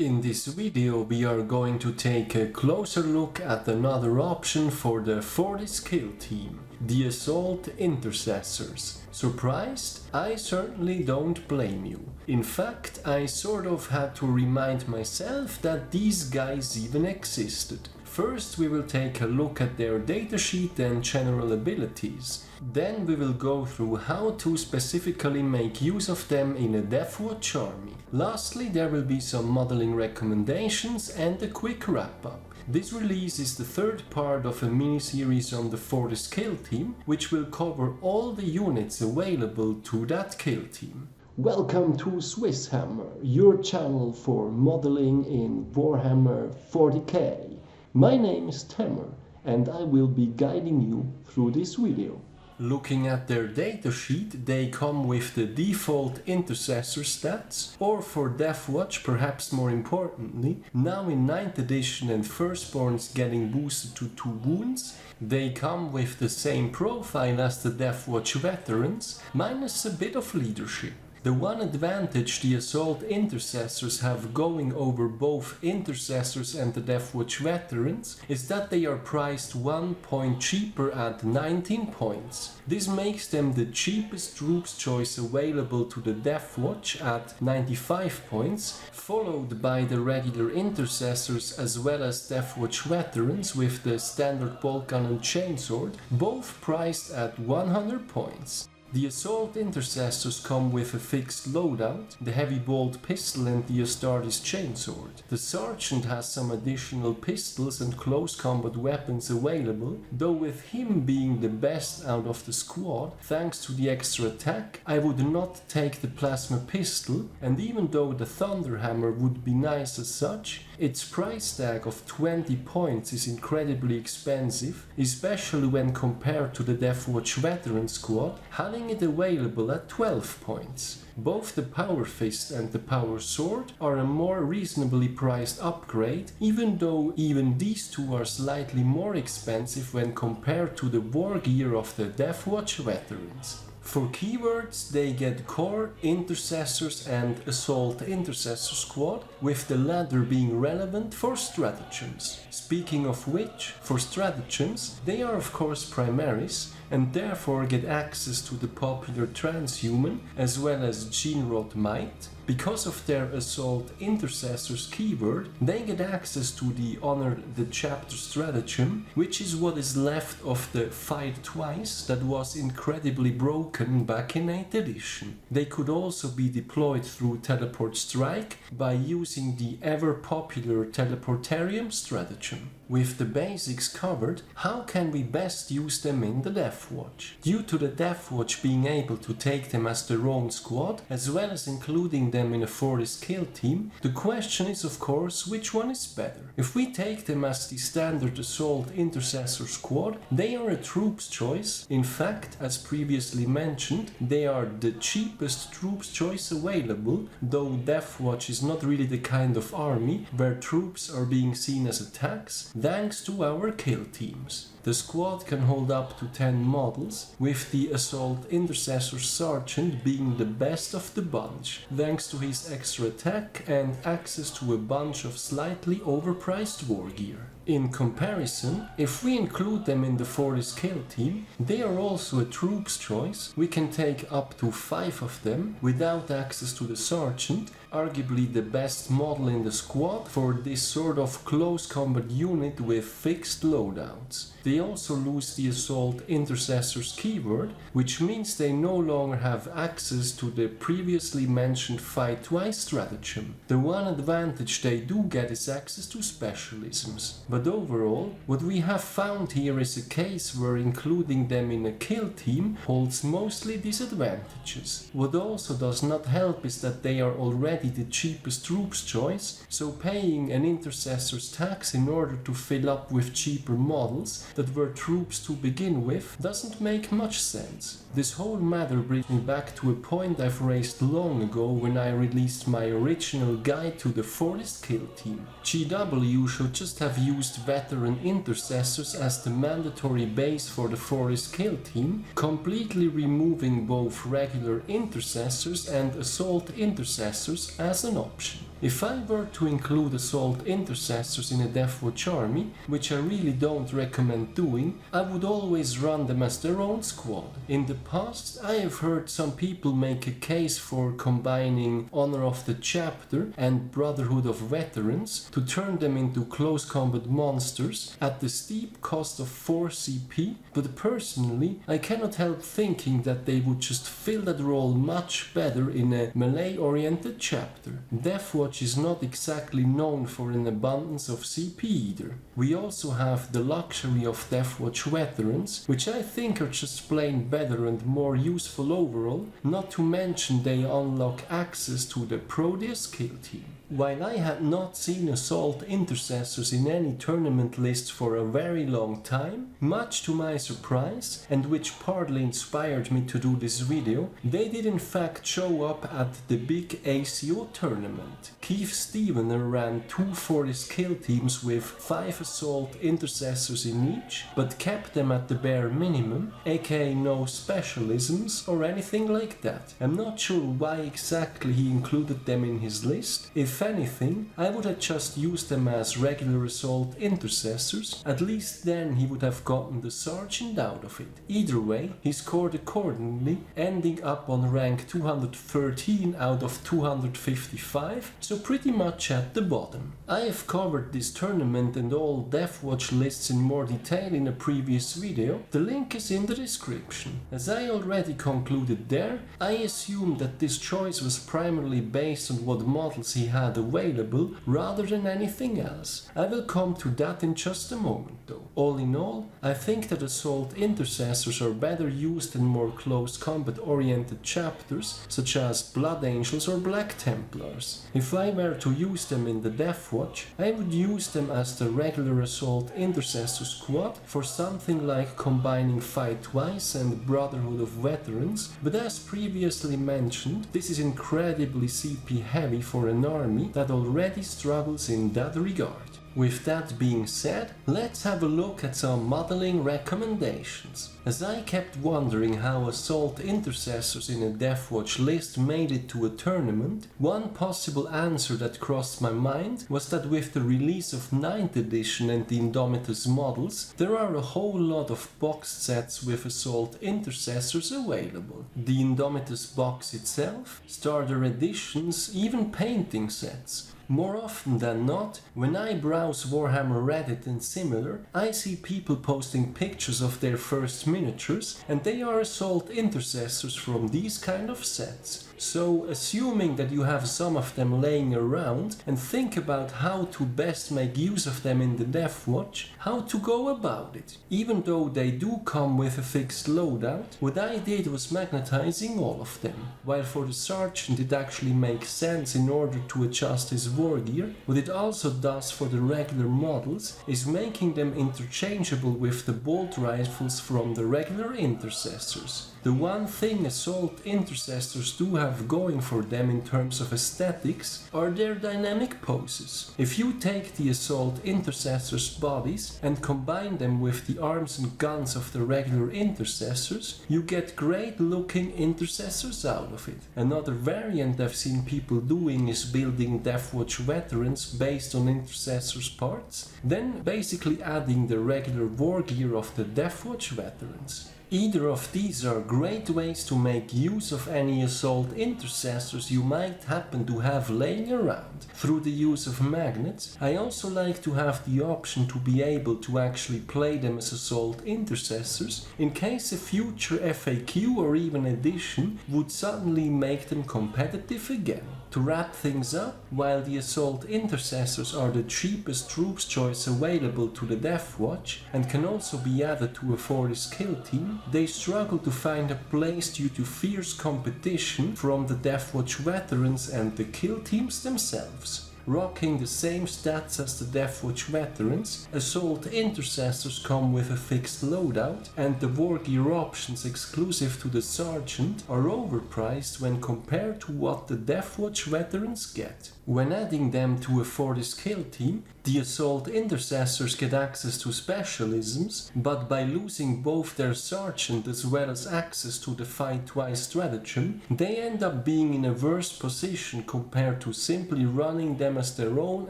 In this video we are going to take a closer look at another option for the Fortis Kill Team, the Assault Intercessors. Surprised? I certainly don't blame you. In fact, I sort of had to remind myself that these guys even existed. First we will take a look at their datasheet and general abilities. Then we will go through how to specifically make use of them in a Deathwatch army. Lastly, there will be some modeling recommendations and a quick wrap up. This release is the third part of a mini-series on the Fortis Kill Team, which will cover all the units available to that kill team. Welcome to SwissHammer, your channel for modeling in Warhammer 40k. My name is Tammer, and I will be guiding you through this video. Looking at their datasheet, they come with the default Intercessor stats, or for Deathwatch, perhaps more importantly, now in 9th edition and Firstborns getting boosted to 2 wounds, they come with the same profile as the Deathwatch Veterans, minus a bit of leadership. The one advantage the Assault Intercessors have going over both Intercessors and the Deathwatch Veterans is that they are priced 1 point cheaper at 19 points. This makes them the cheapest troops choice available to the Deathwatch at 95 points, followed by the regular Intercessors as well as Deathwatch Veterans with the standard bolt gun and chainsword, both priced at 100 points. The Assault Intercessors come with a fixed loadout, the heavy bolt pistol and the Astartes chainsword. The Sergeant has some additional pistols and close combat weapons available, though with him being the best out of the squad, thanks to the extra attack, I would not take the plasma pistol, and even though the Thunderhammer would be nice as such, its price tag of 20 points is incredibly expensive, especially when compared to the Deathwatch Veteran squad, having it available at 12 points. Both the Power Fist and the Power Sword are a more reasonably priced upgrade, even though even these two are slightly more expensive when compared to the war gear of the Deathwatch Veterans. For keywords, they get Core, Intercessors and Assault Intercessor Squad, with the latter being relevant for Stratagems. Speaking of which, for Stratagems, they are of course primaries, and therefore get access to the popular Transhuman as well as Genrod Might. Because of their Assault Intercessors keyword, they get access to the Untitled Chapter stratagem, which is what is left of the Fight Twice that was incredibly broken back in 8th edition. They could also be deployed through Teleport Strike by using the ever popular Teleportarium stratagem. With the basics covered, how can we best use them in the Deathwatch? Due to the Deathwatch being able to take them as their own squad, as well as including them in a Fortis Kill Team, the question is of course which one is better. If we take them as the standard Assault Intercessor squad, they are a troops choice. In fact, as previously mentioned, they are the cheapest troops choice available, though Deathwatch is not really the kind of army where troops are being seen as attacks, thanks to our kill teams. The squad can hold up to 10 models, with the Assault Intercessor Sergeant being the best of the bunch, thanks to his extra attack and access to a bunch of slightly overpriced war gear. In comparison, if we include them in the Fortis Kill Team, they are also a troops choice. We can take up to 5 of them without access to the Sergeant, arguably the best model in the squad for this sort of close combat unit with fixed loadouts. They also lose the Assault Intercessors keyword, which means they no longer have access to the previously mentioned Fight Twice stratagem. The one advantage they do get is access to specialisms. But overall, what we have found here is a case where including them in a kill team holds mostly disadvantages. What also does not help is that they are already the cheapest troops choice, so paying an Intercessor's tax in order to fill up with cheaper models that were troops to begin with doesn't make much sense. This whole matter brings me back to a point I've raised long ago when I released my original guide to the Fortis Kill Team. GW should just have used introduced veteran intercessors as the mandatory base for the Fortis Kill Team, completely removing both regular intercessors and assault intercessors as an option. If I were to include assault intercessors in a Deathwatch army, which I really don't recommend doing, I would always run them as their own squad. In the past, I have heard some people make a case for combining Honor of the Chapter and Brotherhood of Veterans to turn them into close combat monsters at the steep cost of 4 CP, but personally I cannot help thinking that they would just fill that role much better in a melee-oriented chapter. Deathwatch is not exactly known for an abundance of CP either. We also have the luxury of Deathwatch Veterans, which I think are just plain better and more useful overall, not to mention they unlock access to the Fortis Kill Team. While I had not seen Assault Intercessors in any tournament lists for a very long time, much to my surprise, and which partly inspired me to do this video, they did in fact show up at the big ACO tournament. Keith Stevener ran 2 Fortis Kill Teams with 5 Assault Intercessors in each, but kept them at the bare minimum, aka no specialisms or anything like that. I'm not sure why exactly he included them in his list. If anything, I would have just used them as regular Assault Intercessors, at least then he would have gotten the Sergeant out of it. Either way, he scored accordingly, ending up on rank 213 out of 255, so pretty much at the bottom. I have covered this tournament and all Deathwatch lists in more detail in a previous video, the link is in the description. As I already concluded there, I assume that this choice was primarily based on what models he had available rather than anything else. I will come to that in just a moment though. All in all, I think that Assault Intercessors are better used in more close combat oriented chapters such as Blood Angels or Black Templars. If I were to use them in the Deathwatch, I would use them as the regular Assault Intercessor squad for something like combining Fight Twice and Brotherhood of Veterans, but as previously mentioned, this is incredibly CP heavy for an army that already struggles in that regard. With that being said, let's have a look at some modeling recommendations. As I kept wondering how Assault Intercessors in a Deathwatch list made it to a tournament, one possible answer that crossed my mind was that with the release of 9th edition and the Indomitus models, there are a whole lot of boxed sets with Assault Intercessors available. The Indomitus box itself, starter editions, even painting sets. More often than not, when I browse Warhammer Reddit and similar, I see people posting pictures of their first miniatures, and they are Assault Intercessors from these kind of sets. So, assuming that you have some of them laying around, and think about how to best make use of them in the Deathwatch, how to go about it. Even though they do come with a fixed loadout, what I did was magnetizing all of them. While for the Sergeant it actually makes sense in order to adjust his war gear, what it also does for the regular models is making them interchangeable with the bolt rifles from the regular Intercessors. The one thing Assault Intercessors do have going for them in terms of aesthetics are their dynamic poses. If you take the Assault Intercessors bodies and combine them with the arms and guns of the regular Intercessors, you get great looking Intercessors out of it. Another variant I've seen people doing is building Deathwatch Veterans based on Intercessors parts, then basically adding the regular war gear of the Deathwatch Veterans. Either of these are great ways to make use of any Assault Intercessors you might happen to have laying around. Through the use of magnets, I also like to have the option to be able to actually play them as Assault Intercessors in case a future FAQ or even edition would suddenly make them competitive again. To wrap things up, while the Assault Intercessors are the cheapest troops choice available to the Deathwatch and can also be added to a Fortis Kill Team, they struggle to find a place due to fierce competition from the Deathwatch Veterans and the Kill Teams themselves. rocking the same stats as the Deathwatch Veterans, Assault Intercessors come with a fixed loadout, and the war gear options exclusive to the Sergeant are overpriced when compared to what the Deathwatch Veterans get. When adding them to a Fortis Kill Team, the Assault Intercessors get access to specialisms, but by losing both their Sergeant as well as access to the Fight Twice stratagem, they end up being in a worse position compared to simply running them as their own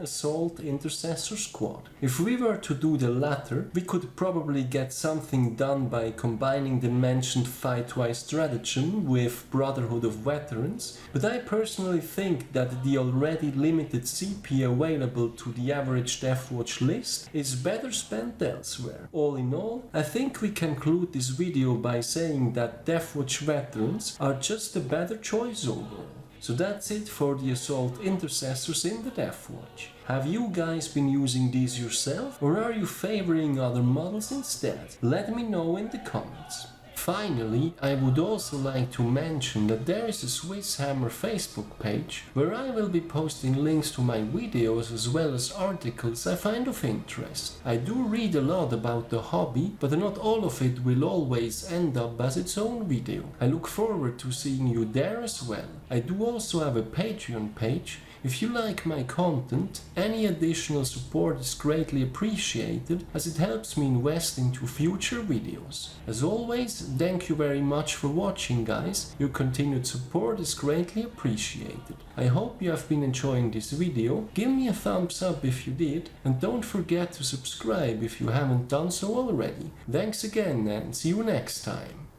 Assault Intercessor squad. If we were to do the latter, we could probably get something done by combining the mentioned Fight Twice stratagem with Brotherhood of Veterans, but I personally think that the already limited CP available to the average Deathwatch list is better spent elsewhere. All in all, I think we conclude this video by saying that Deathwatch Veterans are just a better choice overall. So that's it for the Assault Intercessors in the Deathwatch. Have you guys been using these yourself, or are you favoring other models instead? Let me know in the comments. Finally, I would also like to mention that there is a SwissHammer Facebook page where I will be posting links to my videos as well as articles I find of interest. I do read a lot about the hobby, but not all of it will always end up as its own video. I look forward to seeing you there as well. I do also have a Patreon page. If you like my content, any additional support is greatly appreciated as it helps me invest into future videos. As always, thank you very much for watching, guys. Your continued support is greatly appreciated. I hope you have been enjoying this video. Give me a thumbs up if you did, and don't forget to subscribe if you haven't done so already. Thanks again and see you next time.